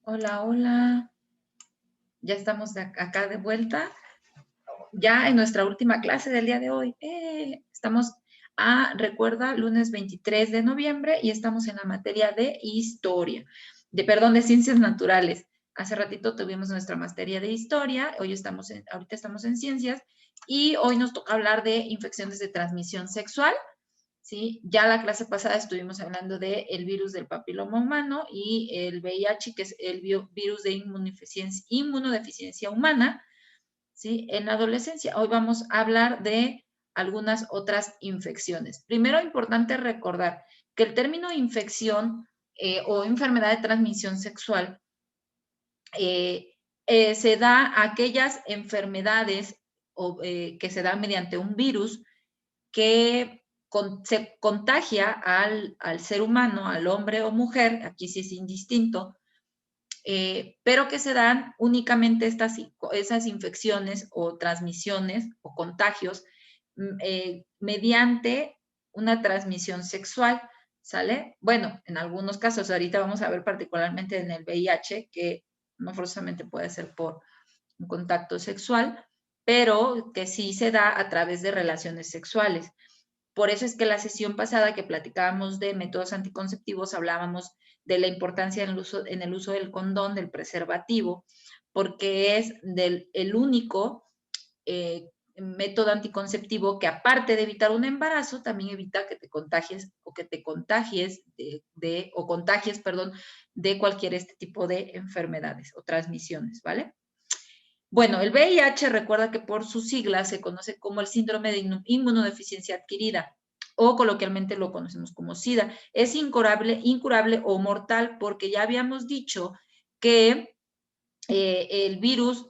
Hola, hola. Ya estamos acá de vuelta, ya en nuestra última clase del día de hoy. Estamos recuerda, lunes 23 de noviembre y estamos en la materia de historia, perdón, de ciencias naturales. Hace ratito tuvimos nuestra materia de historia, ahorita estamos en ciencias y hoy nos toca hablar de infecciones de transmisión sexual. ¿Sí? Ya la clase pasada estuvimos hablando del virus del papiloma humano y el VIH, que es el virus de inmunodeficiencia humana, ¿sí? En la adolescencia. Hoy vamos a hablar de algunas otras infecciones. Primero, importante recordar que el término infección o enfermedad de transmisión sexual se da a aquellas enfermedades que se dan mediante un virus que se contagia al ser humano, al hombre o mujer, aquí sí es indistinto, pero que se dan únicamente esas infecciones o transmisiones o contagios mediante una transmisión sexual, ¿sale? Bueno, en algunos casos, ahorita vamos a ver particularmente en el VIH, que no forzosamente puede ser por un contacto sexual, pero que sí se da a través de relaciones sexuales. Por eso es que la sesión pasada que platicábamos de métodos anticonceptivos hablábamos de la importancia en el uso del condón, del preservativo, porque es el único método anticonceptivo que aparte de evitar un embarazo, también evita que te contagies o que te contagies o contagies, perdón, de cualquier este tipo de enfermedades o transmisiones, ¿vale? Bueno, el VIH recuerda que por sus siglas se conoce como el síndrome de inmunodeficiencia adquirida o coloquialmente lo conocemos como SIDA. Es incurable o mortal porque ya habíamos dicho que el virus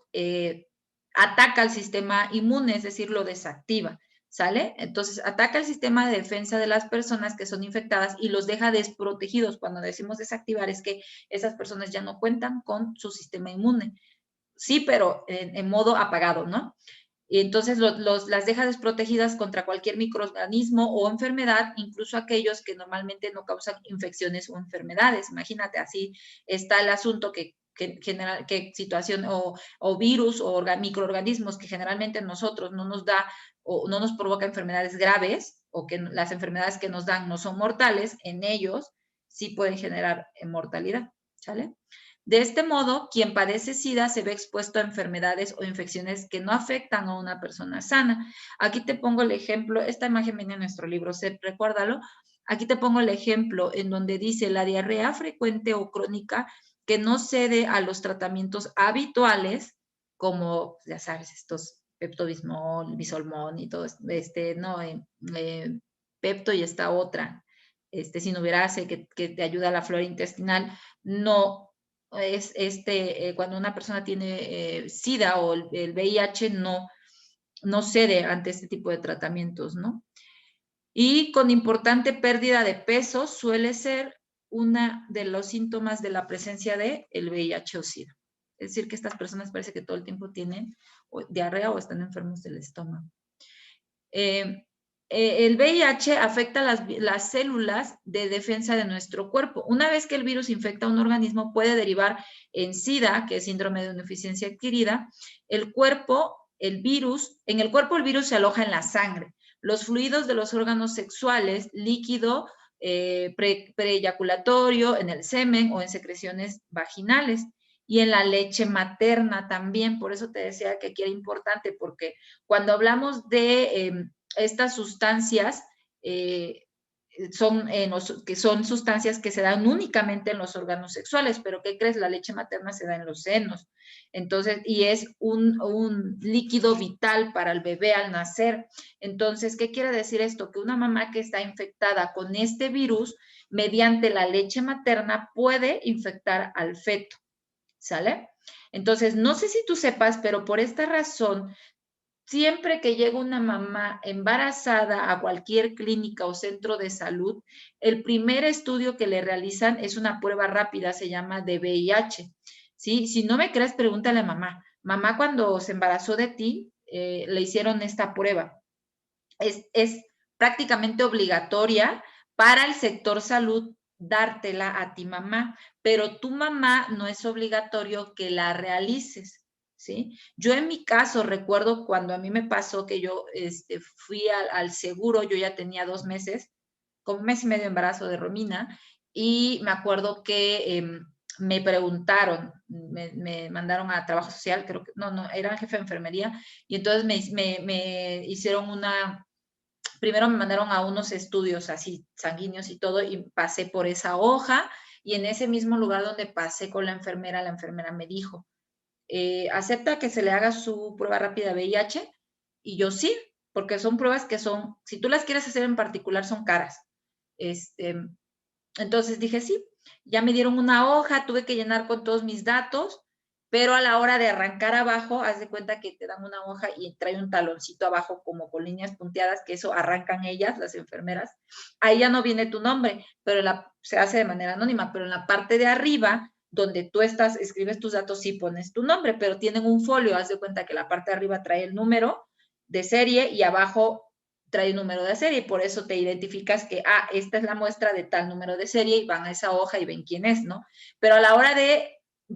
ataca al sistema inmune, es decir, lo desactiva, ¿sale? Entonces, ataca el sistema de defensa de las personas que son infectadas y los deja desprotegidos. Cuando decimos desactivar es que esas personas ya no cuentan con su sistema inmune. Sí, pero en modo apagado, ¿no? Y entonces las deja desprotegidas contra cualquier microorganismo o enfermedad, incluso aquellos que normalmente no causan infecciones o enfermedades. Imagínate, así está el asunto que situación o virus o microorganismos que generalmente nosotros no nos da o no nos provoca enfermedades graves o que las enfermedades que nos dan no son mortales, en ellos sí pueden generar mortalidad, ¿sale? De este modo, quien padece SIDA se ve expuesto a enfermedades o infecciones que no afectan a una persona sana. Aquí te pongo el ejemplo, esta imagen viene en nuestro libro, recuérdalo. Aquí te pongo el ejemplo en donde dice la diarrea frecuente o crónica que no cede a los tratamientos habituales, como, ya sabes, estos Pepto-Bismol, Bisolmón y todo, no, Pepto y esta otra, Sinuberase, que te ayuda a la flora intestinal, no es cuando una persona tiene SIDA o el VIH no cede ante este tipo de tratamientos, ¿no? Y con importante pérdida de peso suele ser uno de los síntomas de la presencia de el VIH o SIDA. Es decir, que estas personas parece que todo el tiempo tienen diarrea o están enfermos del estómago. El VIH afecta las células de defensa de nuestro cuerpo. Una vez que el virus infecta a un organismo, puede derivar en SIDA, que es síndrome de inmunodeficiencia adquirida. En el cuerpo el virus se aloja en la sangre, los fluidos de los órganos sexuales, líquido preeyaculatorio, en el semen o en secreciones vaginales. Y en la leche materna también, por eso te decía que aquí era importante, porque cuando hablamos de estas sustancias, que son sustancias que se dan únicamente en los órganos sexuales, pero ¿qué crees? La leche materna se da en los senos. Entonces, y es un líquido vital para el bebé al nacer. Entonces, ¿qué quiere decir esto? Que una mamá que está infectada con este virus, mediante la leche materna, puede infectar al feto. ¿Sale? Entonces, no sé si tú sepas, pero por esta razón, siempre que llega una mamá embarazada a cualquier clínica o centro de salud, el primer estudio que le realizan es una prueba rápida, se llama de VIH. ¿Sí? Si no me crees, pregúntale a mamá. Mamá, cuando se embarazó de ti, le hicieron esta prueba. Es prácticamente obligatoria para el sector salud dártela a ti mamá, pero tu mamá no es obligatorio que la realices, ¿sí? Yo en mi caso recuerdo cuando a mí me pasó que yo fui al seguro, yo ya tenía 2 meses, como 1 mes y medio de embarazo de Romina, y me acuerdo que me preguntaron, me mandaron a trabajo social, creo que, no, era jefe de enfermería, y entonces me hicieron primero me mandaron a unos estudios así sanguíneos y todo, y pasé por esa hoja, y en ese mismo lugar donde pasé con la enfermera me dijo, ¿acepta que se le haga su prueba rápida de VIH? Y yo sí, porque son pruebas que son, si tú las quieres hacer en particular, son caras. Este, entonces dije sí, ya me dieron una hoja, tuve que llenar con todos mis datos, pero a la hora de arrancar abajo, haz de cuenta que te dan una hoja y trae un taloncito abajo como con líneas punteadas, que eso arrancan ellas, las enfermeras. Ahí ya no viene tu nombre, pero se hace de manera anónima, pero en la parte de arriba, donde tú estás, escribes tus datos, sí pones tu nombre, pero tienen un folio, haz de cuenta que la parte de arriba trae el número de serie y abajo trae un número de serie y por eso te identificas que, esta es la muestra de tal número de serie y van a esa hoja y ven quién es, ¿no? Pero a la hora de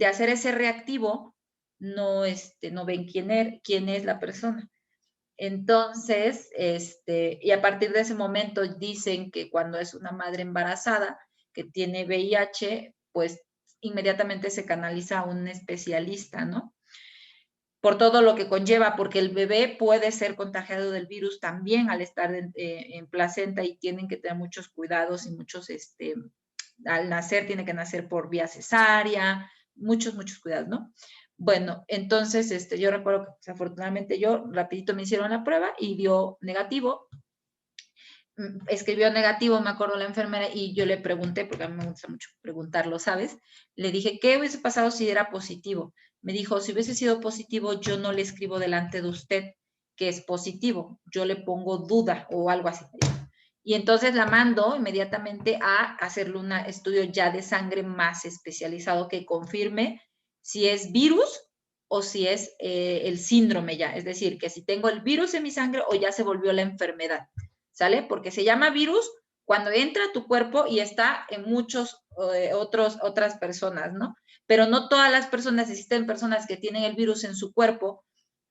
hacer ese reactivo, no ven quién es la persona. Entonces, y a partir de ese momento dicen que cuando es una madre embarazada que tiene VIH, pues inmediatamente se canaliza a un especialista, ¿no? Por todo lo que conlleva, porque el bebé puede ser contagiado del virus también al estar en placenta y tienen que tener muchos cuidados y muchos, al nacer tiene que nacer por vía cesárea, muchos cuidados, ¿no? Bueno, entonces yo recuerdo que desafortunadamente yo rapidito me hicieron la prueba y dio negativo. Escribió negativo, me acuerdo la enfermera, y yo le pregunté, porque a mí me gusta mucho preguntarlo, ¿sabes? Le dije, ¿qué hubiese pasado si era positivo? Me dijo, si hubiese sido positivo, yo no le escribo delante de usted que es positivo, yo le pongo duda o algo así. Y entonces la mando inmediatamente a hacerle un estudio ya de sangre más especializado que confirme si es virus o si es el síndrome ya, es decir, que si tengo el virus en mi sangre o ya se volvió la enfermedad. ¿Sale? Porque se llama virus cuando entra a tu cuerpo y está en muchos otras personas, ¿no? Pero no todas las personas, existen personas que tienen el virus en su cuerpo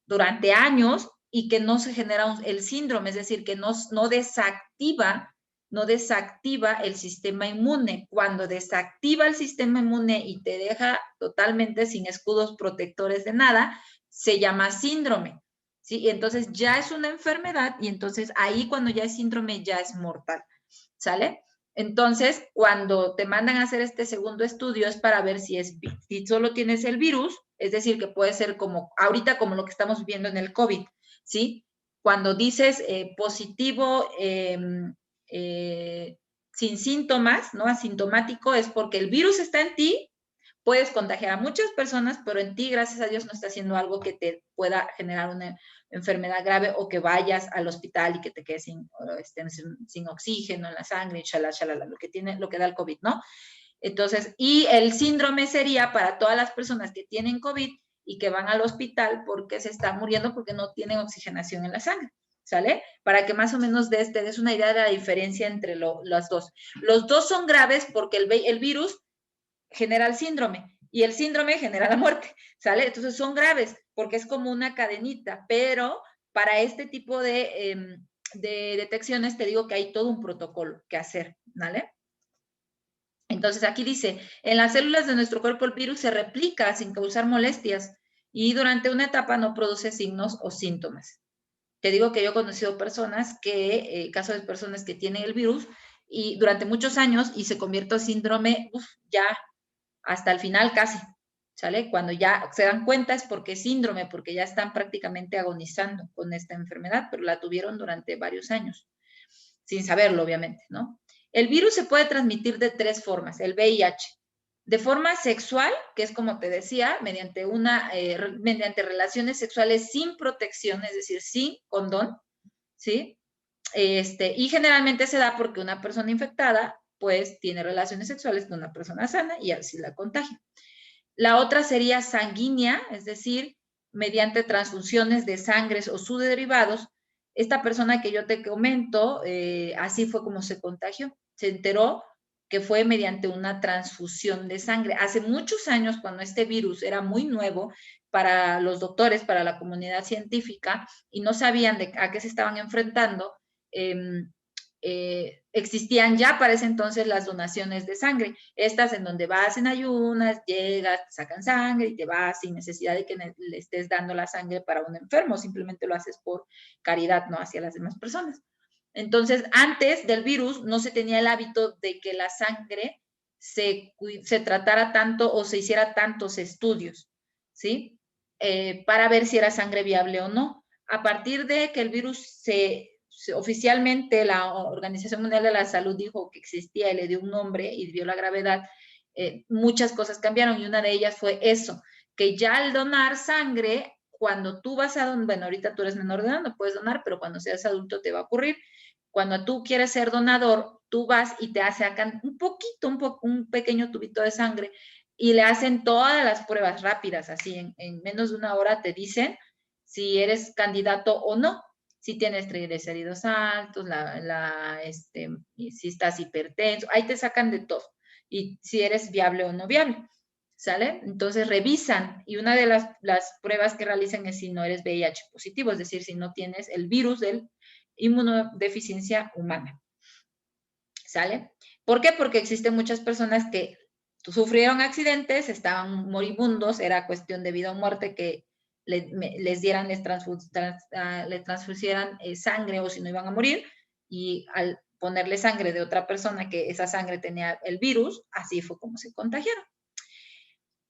durante años y que no se genera el síndrome, es decir, que no desactiva el sistema inmune. Cuando desactiva el sistema inmune y te deja totalmente sin escudos protectores de nada, se llama síndrome. ¿Sí? Y entonces ya es una enfermedad y entonces ahí cuando ya es síndrome ya es mortal, ¿sale? Entonces, cuando te mandan a hacer este segundo estudio es para ver si solo tienes el virus, es decir, que puede ser como ahorita como lo que estamos viendo en el COVID, ¿sí? Cuando dices positivo sin síntomas, ¿no? Asintomático, es porque el virus está en ti, puedes contagiar a muchas personas, pero en ti, gracias a Dios, no está haciendo algo que te pueda generar una enfermedad grave o que vayas al hospital y que te quedes sin oxígeno en la sangre, chalala, lo que da el COVID, ¿no? Entonces, y el síndrome sería para todas las personas que tienen COVID y que van al hospital porque se están muriendo porque no tienen oxigenación en la sangre, ¿sale? Para que más o menos te des una idea de la diferencia entre las dos. Los dos son graves porque el virus genera el síndrome y el síndrome genera la muerte, ¿sale? Entonces son graves porque es como una cadenita, pero para este tipo de detecciones te digo que hay todo un protocolo que hacer, ¿vale? Entonces aquí dice, en las células de nuestro cuerpo el virus se replica sin causar molestias y durante una etapa no produce signos o síntomas. Te digo que yo he conocido casos de personas que tienen el virus y durante muchos años y se convierte en síndrome, ya hasta el final casi, ¿sale? Cuando ya se dan cuenta es porque es síndrome, porque ya están prácticamente agonizando con esta enfermedad, pero la tuvieron durante varios años, sin saberlo, obviamente, ¿no? El virus se puede transmitir de 3 formas, el VIH. De forma sexual, que es como te decía, mediante relaciones sexuales sin protección, es decir, sin condón, ¿sí? Y generalmente se da porque una persona infectada pues tiene relaciones sexuales con una persona sana y así la contagia. La otra sería sanguínea, es decir, mediante transfusiones de sangres o sus derivados. Esta persona que yo te comento, así fue como se contagió. Se enteró que fue mediante una transfusión de sangre. Hace muchos años, cuando este virus era muy nuevo para los doctores, para la comunidad científica, y no sabían a qué se estaban enfrentando, existían ya para ese entonces las donaciones de sangre, estas en donde vas en ayunas, llegas, te sacan sangre y te vas sin necesidad de que le estés dando la sangre para un enfermo, simplemente lo haces por caridad, no hacia las demás personas. Entonces, antes del virus no se tenía el hábito de que la sangre se tratara tanto o se hiciera tantos estudios, ¿sí? Para ver si era sangre viable o no. A partir de que el virus oficialmente la Organización Mundial de la Salud dijo que existía y le dio un nombre y dio la gravedad, muchas cosas cambiaron y una de ellas fue eso, que ya al donar sangre, cuando tú vas a donar, bueno, ahorita tú eres menor de edad, no puedes donar, pero cuando seas adulto te va a ocurrir. Cuando tú quieres ser donador, tú vas y te sacan un pequeño tubito de sangre y le hacen todas las pruebas rápidas, así en menos de una hora te dicen si eres candidato o no, si tienes triglicéridos altos, si estás hipertenso, ahí te sacan de todo, y si eres viable o no viable, ¿sale? Entonces revisan, y una de las pruebas que realizan es si no eres VIH positivo, es decir, si no tienes el virus del inmunodeficiencia humana, ¿sale? ¿Por qué? Porque existen muchas personas que sufrieron accidentes, estaban moribundos, era cuestión de vida o muerte que les dieran, les transfusieran sangre o si no iban a morir, y al ponerle sangre de otra persona que esa sangre tenía el virus, así fue como se contagiaron.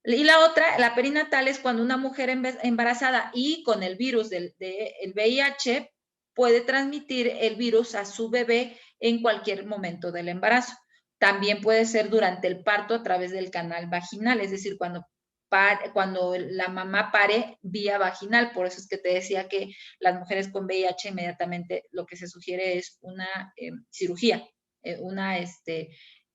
Y la otra, la perinatal, es cuando una mujer embarazada y con el virus del VIH puede transmitir el virus a su bebé en cualquier momento del embarazo. También puede ser durante el parto a través del canal vaginal, es decir, cuando la mamá pare vía vaginal. Por eso es que te decía que las mujeres con VIH inmediatamente lo que se sugiere es una cirugía,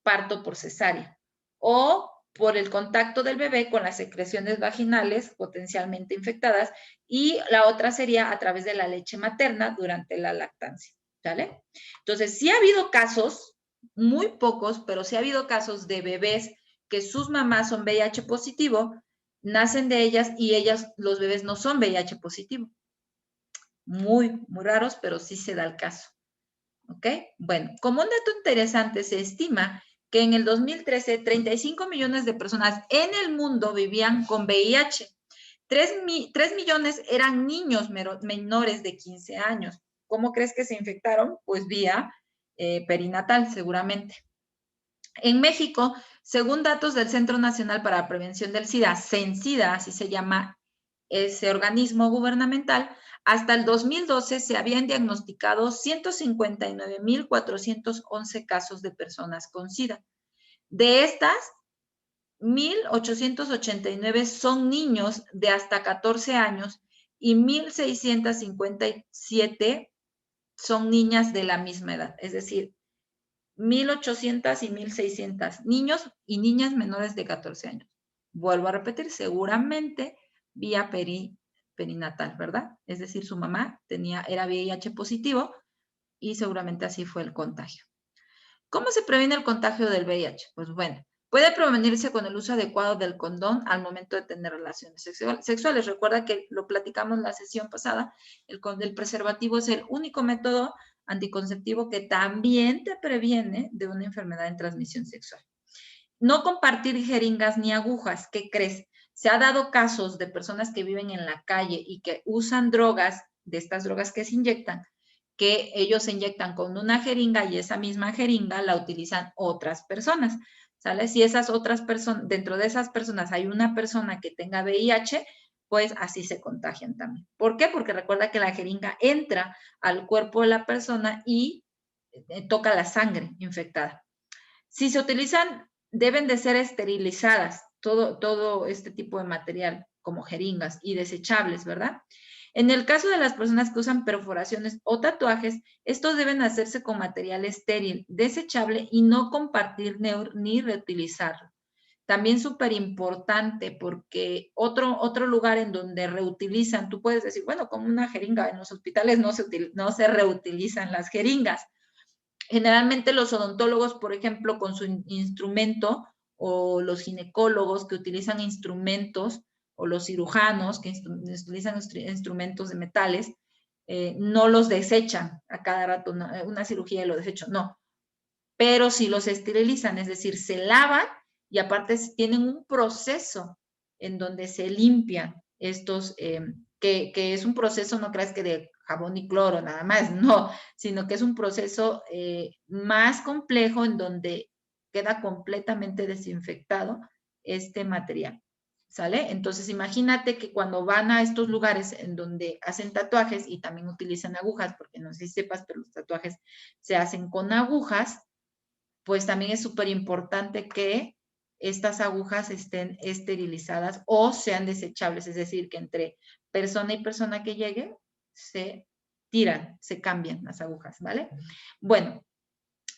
parto por cesárea. O por el contacto del bebé con las secreciones vaginales potencialmente infectadas, y la otra sería a través de la leche materna durante la lactancia, ¿vale? Entonces, sí ha habido casos, muy pocos, pero sí ha habido casos de bebés que sus mamás son VIH positivo, nacen de ellas y los bebés no son VIH positivo. Muy, muy raros, pero sí se da el caso. ¿Ok? Bueno, como un dato interesante, se estima que en el 2013, 35 millones de personas en el mundo vivían con VIH. 3 millones eran niños menores de 15 años. ¿Cómo crees que se infectaron? Pues vía perinatal, seguramente. En México, según datos del Centro Nacional para la Prevención del SIDA, CENSIDA, así se llama ese organismo gubernamental, hasta el 2012 se habían diagnosticado 159,411 casos de personas con SIDA. De estas, 1,889 son niños de hasta 14 años y 1,657 son niñas de la misma edad, es decir, 1,800 y 1,600 niños y niñas menores de 14 años. Vuelvo a repetir, seguramente vía perinatal, ¿verdad? Es decir, su mamá era VIH positivo y seguramente así fue el contagio. ¿Cómo se previene el contagio del VIH? Pues bueno, puede prevenirse con el uso adecuado del condón al momento de tener relaciones sexuales. Recuerda que lo platicamos en la sesión pasada, el preservativo es el único método anticonceptivo que también te previene de una enfermedad en transmisión sexual. No compartir jeringas ni agujas. ¿Qué crees? Se ha dado casos de personas que viven en la calle y que usan drogas, de estas drogas que se inyectan, que ellos se inyectan con una jeringa y esa misma jeringa la utilizan otras personas, ¿sale? Si esas otras personas, dentro de esas personas hay una persona que tenga VIH, pues así se contagian también. ¿Por qué? Porque recuerda que la jeringa entra al cuerpo de la persona y toca la sangre infectada. Si se utilizan, deben de ser esterilizadas, todo este tipo de material, como jeringas y desechables, ¿verdad? En el caso de las personas que usan perforaciones o tatuajes, estos deben hacerse con material estéril, desechable y no compartir ni reutilizarlo. También súper importante, porque otro lugar en donde reutilizan, tú puedes decir, bueno, como una jeringa, en los hospitales no se reutilizan las jeringas. Generalmente los odontólogos, por ejemplo, con su instrumento, o los ginecólogos que utilizan instrumentos, o los cirujanos que utilizan instrumentos de metales, no los desechan a cada rato, una cirugía y lo desecho, no. Pero sí los esterilizan, es decir, se lavan y aparte tienen un proceso en donde se limpian estos, que es un proceso, no creas que de jabón y cloro nada más, no, sino que es un proceso más complejo en donde queda completamente desinfectado este material, ¿sale? Entonces imagínate que cuando van a estos lugares en donde hacen tatuajes y también utilizan agujas, porque no sé si sepas, pero los tatuajes se hacen con agujas, pues también es súper importante que estas agujas estén esterilizadas o sean desechables, es decir, que entre persona y persona que llegue se tiran, se cambian las agujas, ¿vale? Bueno,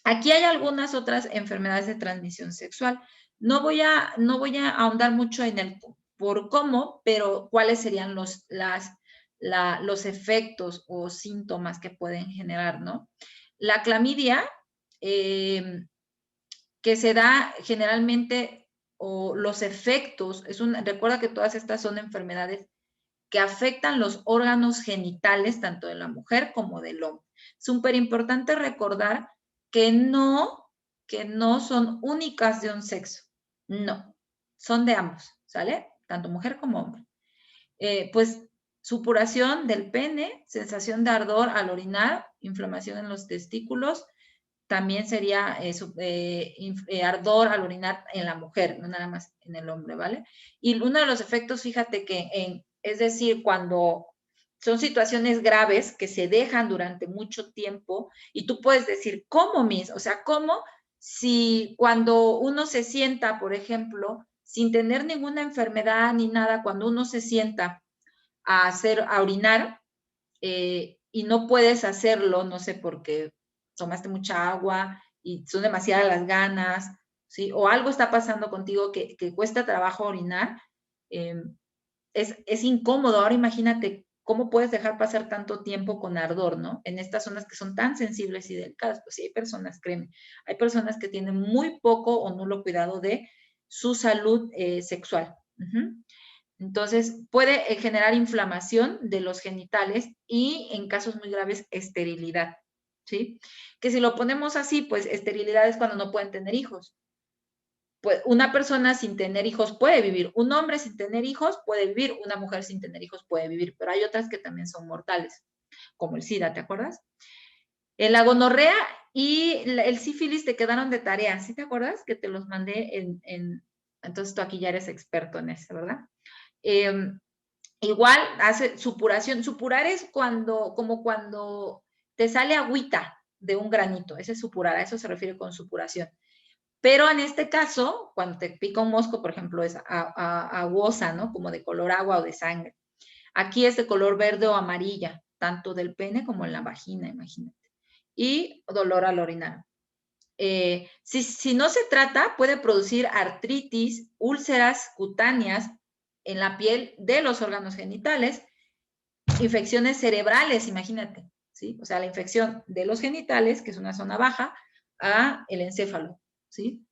aquí hay algunas otras enfermedades de transmisión sexual. No voy a ahondar mucho en el por cómo, pero cuáles serían los efectos o síntomas que pueden generar, ¿no? La clamidia, que se da generalmente, o los efectos, recuerda que todas estas son enfermedades que afectan los órganos genitales, tanto de la mujer como del hombre. Es súper importante recordar que no son únicas de un sexo, no, son de ambos, ¿sale? Tanto mujer como hombre. Pues supuración del pene, sensación de ardor al orinar, inflamación en los testículos, también sería ardor al orinar en la mujer, no nada más en el hombre, ¿vale? Y uno de los efectos, fíjate que, es decir, cuando son situaciones graves que se dejan durante mucho tiempo, y tú puedes decir, ¿cómo, Miss? O sea, ¿cómo si cuando uno se sienta, por ejemplo, sin tener ninguna enfermedad ni nada, cuando uno se sienta a orinar, y no puedes hacerlo, no sé, porque tomaste mucha agua y son demasiadas las ganas, ¿sí? O algo está pasando contigo que cuesta trabajo orinar, es incómodo. Ahora imagínate cómo puedes dejar pasar tanto tiempo con ardor, ¿no? En estas zonas que son tan sensibles y delicadas. Pues sí, hay personas, créeme, hay personas que tienen muy poco o nulo cuidado de su salud sexual. Entonces, puede generar inflamación de los genitales y, en casos muy graves, esterilidad, ¿sí? Que si lo ponemos así, pues esterilidad es cuando no pueden tener hijos. Pues una persona sin tener hijos puede vivir, un hombre sin tener hijos puede vivir, una mujer sin tener hijos puede vivir, pero hay otras que también son mortales, como el SIDA, ¿te acuerdas? La gonorrea y el sífilis te quedaron de tarea, ¿sí te acuerdas? Que te los mandé entonces tú aquí ya eres experto en eso, ¿verdad? Igual hace supuración. Supurar es como cuando te sale agüita de un granito. Ese es supurar, a eso se refiere con supuración. Pero en este caso, cuando te pica un mosco, por ejemplo, es aguosa, ¿no? Como de color agua o de sangre. Aquí es de color verde o amarilla, tanto del pene como en la vagina, imagínate. Y dolor al orinar. Si no se trata, puede producir artritis, úlceras cutáneas en la piel de los órganos genitales, infecciones cerebrales, imagínate, ¿sí? O sea, la infección de los genitales, que es una zona baja, a el encéfalo, ¿sí?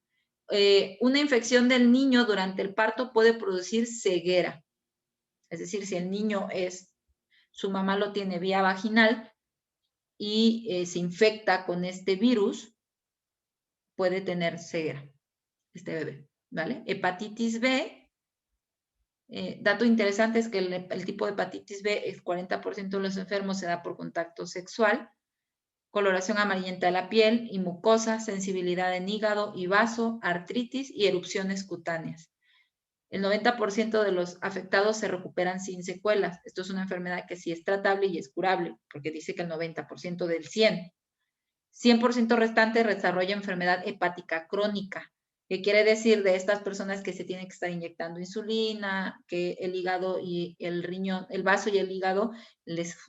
Una infección del niño durante el parto puede producir ceguera. Es decir, si el niño su mamá lo tiene vía vaginal y se infecta con este virus, puede tener ceguera este bebé, ¿vale? Hepatitis B, dato interesante es que el tipo de hepatitis B, el 40% de los enfermos se da por contacto sexual, coloración amarillenta de la piel y mucosa, sensibilidad en hígado y vaso, artritis y erupciones cutáneas. El 90% de los afectados se recuperan sin secuelas. Esto es una enfermedad que sí es tratable y es curable, porque dice que el 90% del 100%. 100% restante desarrolla enfermedad hepática crónica, que quiere decir de estas personas que se tienen que estar inyectando insulina, que el hígado y el riñón, el vaso y el hígado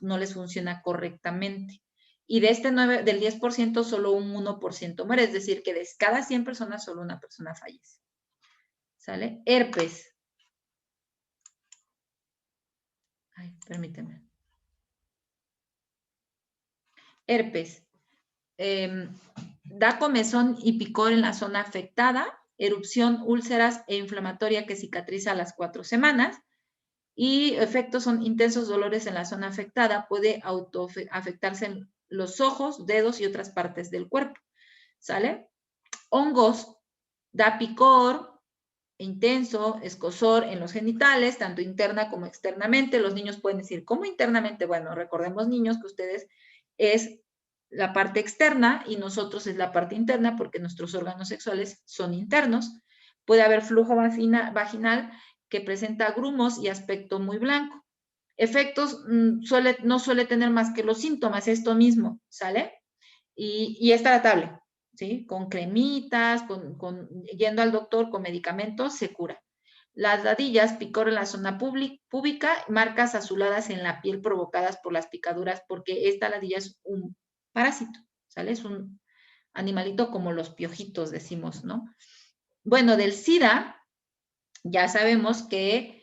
no les funciona correctamente. Y de del 10%, solo un 1% muere, es decir, que de cada 100 personas, solo una persona fallece. ¿Sale? Herpes. Ay, permíteme. Herpes. Da comezón y picor en la zona afectada, erupción, úlceras e inflamatoria que cicatriza a las 4 semanas. Y efectos son intensos dolores en la zona afectada, puede afectarse en los ojos, dedos y otras partes del cuerpo, ¿sale? Hongos, da picor intenso, escozor en los genitales, tanto interna como externamente. Los niños pueden decir, ¿cómo internamente? Bueno, recordemos, niños, que ustedes es la parte externa y nosotros es la parte interna porque nuestros órganos sexuales son internos. Puede haber flujo vaginal que presenta grumos y aspecto muy blanco. Efectos no suele tener más que los síntomas, esto mismo, ¿sale? Y es tratable, ¿sí? Con cremitas, yendo al doctor, con medicamentos, se cura. Las ladillas, picor en la zona púbica, marcas azuladas en la piel provocadas por las picaduras, porque esta ladilla es un parásito, ¿sale? Es un animalito como los piojitos, decimos, ¿no? Bueno, del SIDA, ya sabemos que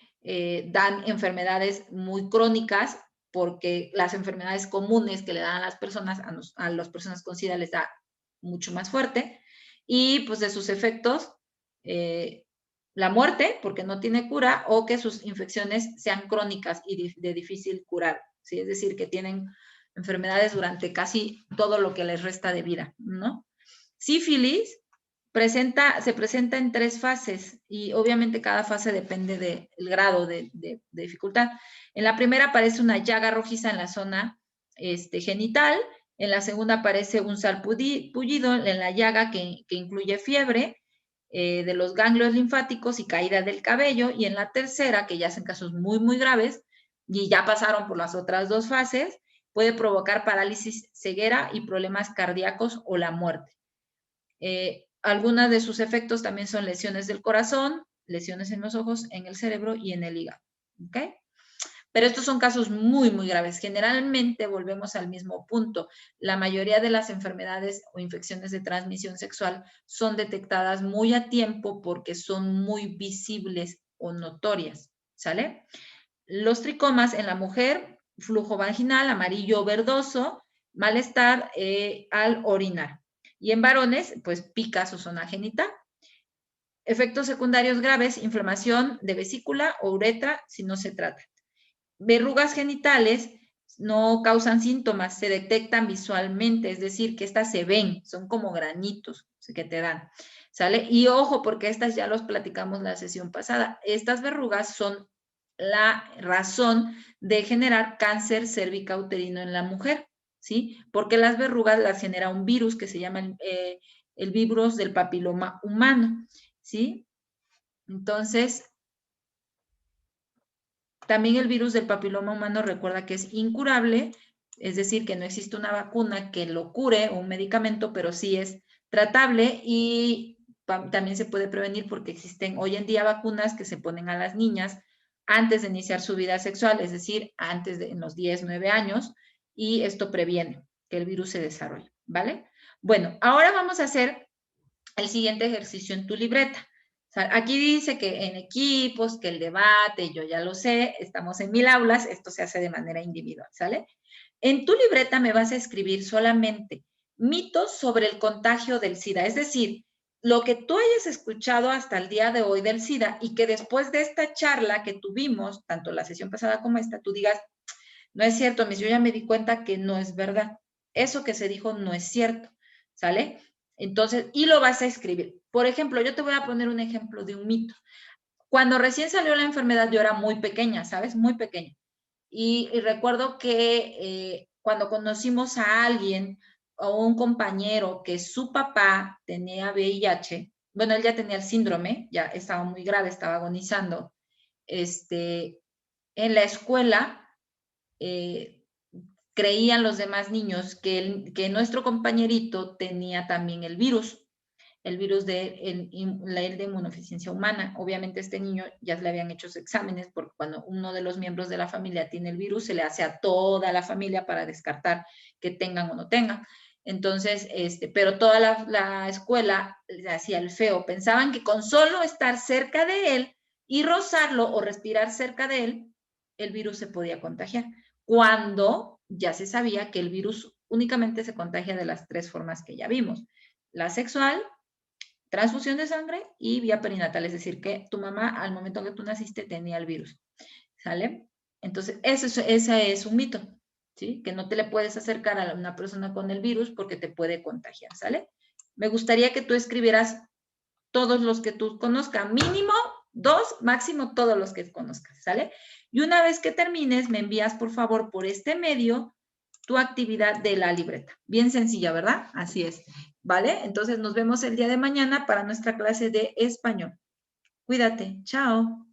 dan enfermedades muy crónicas, porque las enfermedades comunes que le dan a las personas, a las personas con SIDA les da mucho más fuerte, y pues de sus efectos, la muerte, porque no tiene cura, o que sus infecciones sean crónicas y de difícil curar, ¿sí? Es decir, que tienen enfermedades durante casi todo lo que les resta de vida, ¿no? Sífilis se presenta en 3 fases y obviamente cada fase depende del grado de dificultad. En la primera aparece una llaga rojiza en la zona genital, en la segunda aparece un salpullido en la llaga que incluye fiebre de los ganglios linfáticos y caída del cabello, y en la tercera, que ya es en casos muy, muy graves, y ya pasaron por las otras 2 fases, puede provocar parálisis, ceguera y problemas cardíacos o la muerte. Algunas de sus efectos también son lesiones del corazón, lesiones en los ojos, en el cerebro y en el hígado. ¿Ok? Pero estos son casos muy, muy graves. Generalmente volvemos al mismo punto. La mayoría de las enfermedades o infecciones de transmisión sexual son detectadas muy a tiempo porque son muy visibles o notorias. ¿Sale? Los tricomas en la mujer, flujo vaginal, amarillo verdoso, malestar al orinar. Y en varones, pues pica su zona genital. Efectos secundarios graves, inflamación de vesícula o uretra si no se trata. Verrugas genitales no causan síntomas, se detectan visualmente, es decir, que estas se ven, son como granitos que te dan, ¿sale? Y ojo, porque estas ya los platicamos la sesión pasada, estas verrugas son la razón de generar cáncer cervicouterino en la mujer, ¿sí? Porque las verrugas las genera un virus que se llama el virus del papiloma humano, ¿sí? Entonces, también el virus del papiloma humano, recuerda que es incurable, es decir, que no existe una vacuna que lo cure o un medicamento, pero sí es tratable y también se puede prevenir porque existen hoy en día vacunas que se ponen a las niñas antes de iniciar su vida sexual, es decir, antes de en los 10, 9 años, y esto previene que el virus se desarrolle, ¿vale? Bueno, ahora vamos a hacer el siguiente ejercicio en tu libreta. O sea, aquí dice que en equipos, que el debate, yo ya lo sé, estamos en 1000 aulas, esto se hace de manera individual, ¿sale? En tu libreta me vas a escribir solamente mitos sobre el contagio del SIDA, es decir, lo que tú hayas escuchado hasta el día de hoy del SIDA y que después de esta charla que tuvimos, tanto la sesión pasada como esta, tú digas, no es cierto, yo ya me di cuenta que no es verdad. Eso que se dijo no es cierto, ¿sale? Entonces, y lo vas a escribir. Por ejemplo, yo te voy a poner un ejemplo de un mito. Cuando recién salió la enfermedad, yo era muy pequeña, ¿sabes? Muy pequeña. Y recuerdo que cuando conocimos a alguien o un compañero que su papá tenía VIH, bueno, él ya tenía el síndrome, ya estaba muy grave, estaba agonizando, en la escuela eh, creían los demás niños que nuestro compañerito tenía también el virus de la inmunodeficiencia humana. Obviamente este niño ya le habían hecho sus exámenes porque cuando uno de los miembros de la familia tiene el virus, se le hace a toda la familia para descartar que tengan o no tengan. Entonces, pero toda la escuela le hacía el feo. Pensaban que con solo estar cerca de él y rozarlo o respirar cerca de él, el virus se podía contagiar. Cuando ya se sabía que el virus únicamente se contagia de las 3 formas que ya vimos. la sexual, transfusión de sangre y vía perinatal, es decir, que tu mamá al momento que tú naciste tenía el virus, ¿sale? Entonces, ese es un mito, ¿sí? Que no te le puedes acercar a una persona con el virus porque te puede contagiar, ¿sale? Me gustaría que tú escribieras todos los que tú conozcas, mínimo 2, máximo todos los que conozcas, ¿sale? Y una vez que termines, me envías, por favor, por este medio, tu actividad de la libreta. Bien sencilla, ¿verdad? Así es. ¿Vale? Entonces nos vemos el día de mañana para nuestra clase de español. Cuídate. Chao.